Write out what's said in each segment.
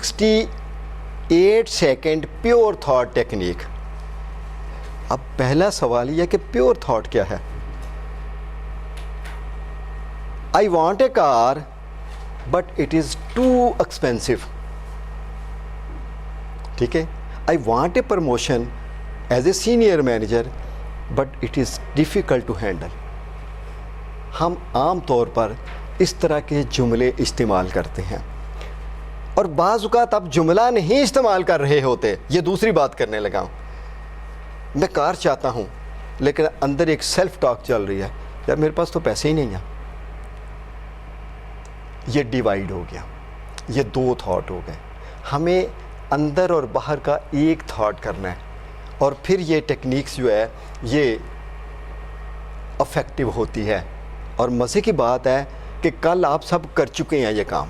68 second pure thought technique. اب پہلا سوال یہ کہ پیور تھاٹ کیا ہے؟ I want a car but it is too expensive. ٹھیک ہے. I want a promotion as a senior manager but it is difficult to handle. ہم عام طور پر اس طرح کے جملے استعمال کرتے ہیں اور بعض اوقات آپ جملہ نہیں استعمال کر رہے ہوتے. یہ دوسری بات کرنے لگا ہوں. میں کار چاہتا ہوں لیکن اندر ایک سیلف ٹاک چل رہی ہے، یار میرے پاس تو پیسے ہی نہیں ہیں. یہ ڈیوائیڈ ہو گیا، یہ دو تھاٹ ہو گئے. ہمیں اندر اور باہر کا ایک تھاٹ کرنا ہے اور پھر یہ ٹیکنیکس جو ہے یہ افیکٹو ہوتی ہے. اور مزے کی بات ہے کہ کل آپ سب کر چکے ہیں، یہ کام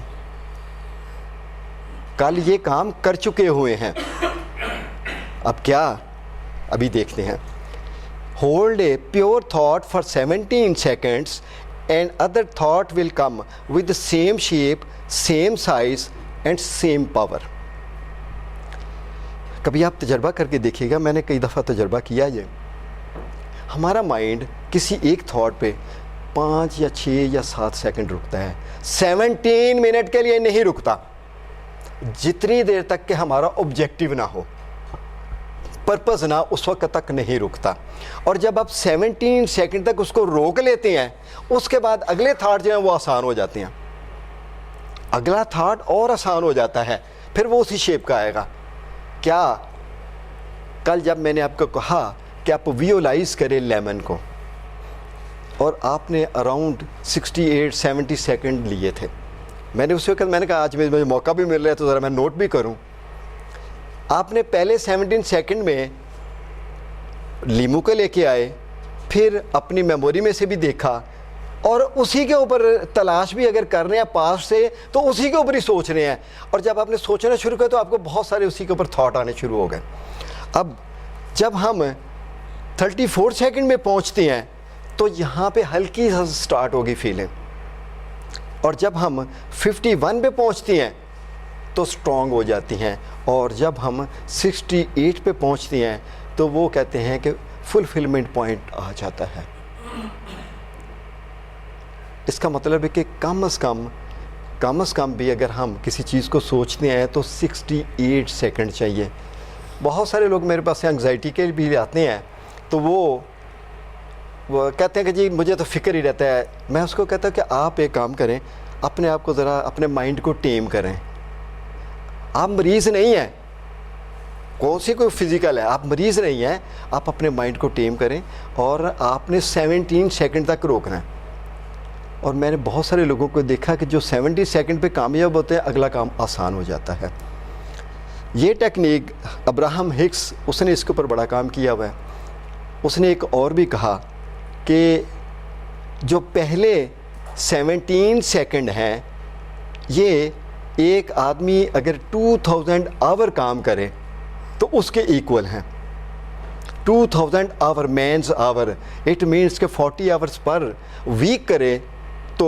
کل یہ کام کر چکے ہوئے ہیں. اب کیا ابھی دیکھتے ہیں. Hold a pure thought for 17 seconds and other thought will come with same shape same size and same power. کبھی آپ تجربہ کر کے دیکھیے گا، میں نے کئی دفعہ تجربہ کیا. یہ ہمارا مائنڈ کسی ایک تھاٹ پہ 5 یا 6 یا 7 سیکنڈ رکتا ہے. 17 منٹ کے لیے نہیں رکتا، جتنی دیر تک کہ ہمارا آبجیکٹیو نہ ہو، پرپز نہ، اس وقت تک نہیں رکتا. اور جب آپ 17 سیکنڈ تک اس کو روک لیتے ہیں، اس کے بعد اگلے تھاٹ جو ہیں وہ آسان ہو جاتے ہیں. اگلا تھاٹ اور آسان ہو جاتا ہے، پھر وہ اسی شیپ کا آئے گا. کیا کل جب میں نے آپ کو کہا کہ آپ ویولائز کریں لیمن کو، اور آپ نے اراؤنڈ 68-70 سیکنڈ لیے تھے. میں نے اس وقت میں نے کہا آج مجھے موقع بھی مل رہا ہے تو ذرا میں نوٹ بھی کروں. آپ نے پہلے 17 سیکنڈ میں لیمو کو لے کے آئے، پھر اپنی میموری میں سے بھی دیکھا اور اسی کے اوپر تلاش بھی اگر کر رہے ہیں پاس سے تو اسی کے اوپر ہی سوچ رہے ہیں. اور جب آپ نے سوچنا شروع کیا تو آپ کو بہت سارے اسی کے اوپر تھاٹ آنے شروع ہو گئے. اب جب ہم 34 سیکنڈ میں پہنچتے ہیں تو یہاں پہ ہلکی سا سٹارٹ ہوگی فیلنگ، اور جب ہم 51 پہ پہنچتے ہیں تو سٹرونگ ہو جاتی ہیں، اور جب ہم 68 پہ پہنچتے ہیں تو وہ کہتے ہیں کہ فلفلمنٹ پوائنٹ آ جاتا ہے. اس کا مطلب ہے کہ کم از کم بھی اگر ہم کسی چیز کو سوچتے ہیں تو 68 سیکنڈ چاہیے. بہت سارے لوگ میرے پاس انگزائٹی کے بھی آتے ہیں تو وہ کہتے ہیں کہ جی مجھے تو فکر ہی رہتا ہے. میں اس کو کہتا ہوں کہ آپ ایک کام کریں، اپنے آپ کو ذرا اپنے مائنڈ کو ٹیم کریں. آپ مریض نہیں ہیں، کون سی کوئی فزیکل ہے، آپ مریض نہیں ہیں. آپ اپنے مائنڈ کو ٹیم کریں اور آپ نے 17 سیکنڈ تک روکنا ہے. اور میں نے بہت سارے لوگوں کو دیکھا کہ جو 70 سیکنڈ پہ کامیاب ہوتے ہیں اگلا کام آسان ہو جاتا ہے. یہ ٹیکنیک ابراہم ہکس، اس نے اس کے اوپر بڑا کام کیا ہوا ہے. اس نے ایک اور بھی کہا کہ جو پہلے 17 سیکنڈ ہیں یہ ایک آدمی اگر 2000 آور کام کرے تو اس کے ایکول ہیں. 2000 آور مینز آور، اٹ مینس کہ 40 آورس پر ویک کرے تو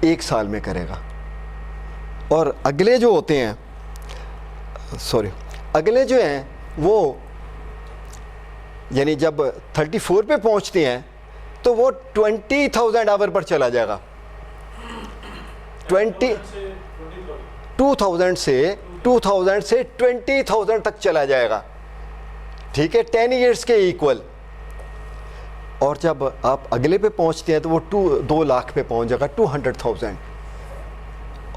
1 سال میں کرے گا. اور اگلے جو ہوتے ہیں اگلے جو ہیں وہ یعنی جب 34 پہ پہنچتے ہیں تو وہ 20,000 آور پر چلا جائے گا. 2000 سے 20,000 تک چلا جائے گا. ٹھیک ہے، 10 ایئرس کے ایکول. اور جب آپ اگلے پہ پہنچتے ہیں تو وہ 2 لاکھ پہ پہنچ جائے گا، 200,000.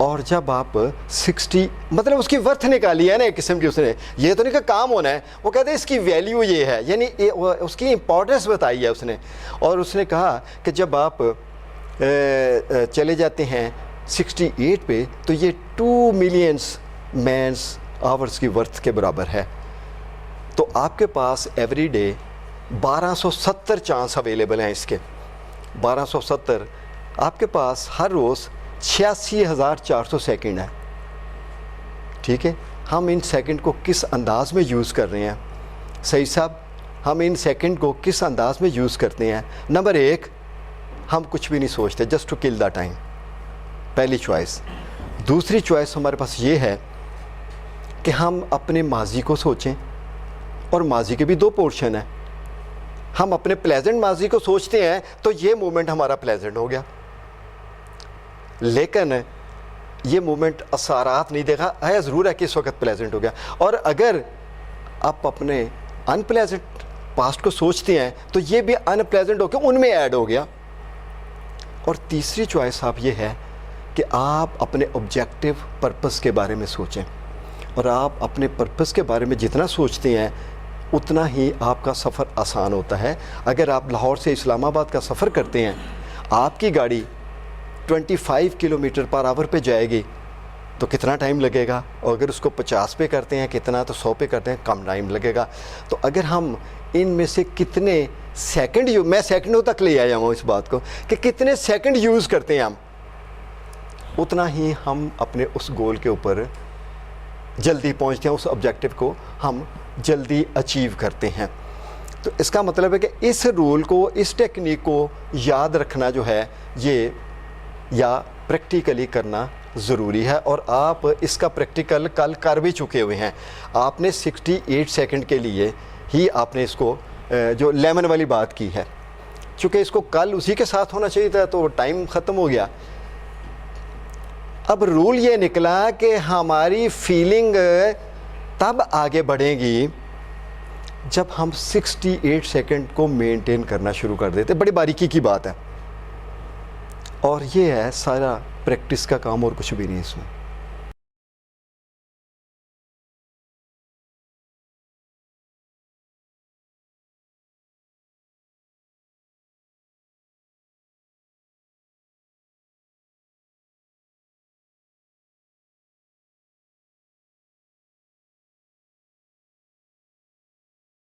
اور جب آپ 60 مطلب اس کی ورتھ نکالی ہے نا ایک قسم کی، اس نے یہ تو نہیں کہ کام ہونا ہے، وہ کہتے ہیں اس کی ویلیو یہ ہے، یعنی اس کی امپورٹنس بتائی ہے اس نے. اور اس نے کہا کہ جب آپ چلے جاتے ہیں 68 پہ تو یہ 2 ملین مینس آورس کی ورتھ کے برابر ہے. تو آپ کے پاس ایوری ڈے 1270 چانس اویلیبل ہیں اس کے. 1270 آپ کے پاس ہر روز 86,400 سیکنڈ ہے. ٹھیک ہے، ہم ان سیکنڈ کو کس انداز میں یوز کر رہے ہیں؟ صحیح صاحب، ہم ان سیکنڈ کو کس انداز میں یوز کرتے ہیں؟ نمبر 1، ہم کچھ بھی نہیں سوچتے، just to kill the time, پہلی چوائس. دوسری چوائس ہمارے پاس یہ ہے کہ ہم اپنے ماضی کو سوچیں، اور ماضی کے بھی دو پورشن ہیں. ہم اپنے پلیزنٹ ماضی کو سوچتے ہیں تو یہ مومنٹ ہمارا پلیزنٹ ہو گیا، لیکن یہ مومنٹ اثرات نہیں دے گا. ہے ضرور ہے کہ اس وقت پلیزنٹ ہو گیا. اور اگر آپ اپنے ان پلیزنٹ پاسٹ کو سوچتے ہیں تو یہ بھی ان پلیزنٹ ہو کے ان میں ایڈ ہو گیا. اور تیسری چوائس آپ یہ ہے کہ آپ اپنے آبجیکٹو پرپس کے بارے میں سوچیں، اور آپ اپنے پرپس کے بارے میں جتنا سوچتے ہیں اتنا ہی آپ کا سفر آسان ہوتا ہے. اگر آپ لاہور سے اسلام آباد کا سفر کرتے ہیں، آپ کی گاڑی 25 کلومیٹر پر آور پہ جائے گی تو کتنا ٹائم لگے گا، اور اگر اس کو 50 پہ کرتے ہیں کتنا، تو 100 پہ کرتے ہیں کم ٹائم لگے گا. تو اگر ہم ان میں سے کتنے سیکنڈ میں سیکنڈوں تک لے آیا ہوں اس بات کو کہ کتنے سیکنڈ یوز کرتے ہیں ہم، اتنا ہی ہم اپنے اس گول کے اوپر جلدی پہنچتے ہیں، اس آبجیکٹو کو ہم جلدی اچیو کرتے ہیں. تو اس کا مطلب ہے کہ اس رول کو، اس ٹیکنیک کو یاد رکھنا جو ہے یہ یا پریکٹیکلی کرنا ضروری ہے. اور آپ اس کا پریکٹیکل کل کر بھی چکے ہوئے ہیں. آپ نے 68 سیکنڈ کے لیے ہی آپ نے اس کو جو لیمن والی بات کی ہے، چونکہ اس کو کل اسی کے ساتھ ہونا چاہیے تھا تو ٹائم ختم ہو گیا. اب رول یہ نکلا کہ ہماری فیلنگ تب آگے بڑھے گی جب ہم 68 سیکنڈ کو مینٹین کرنا شروع کر دیتے. بڑی باریکی کی بات ہے، اور یہ ہے سارا پریکٹس کا کام، اور کچھ بھی نہیں اس میں.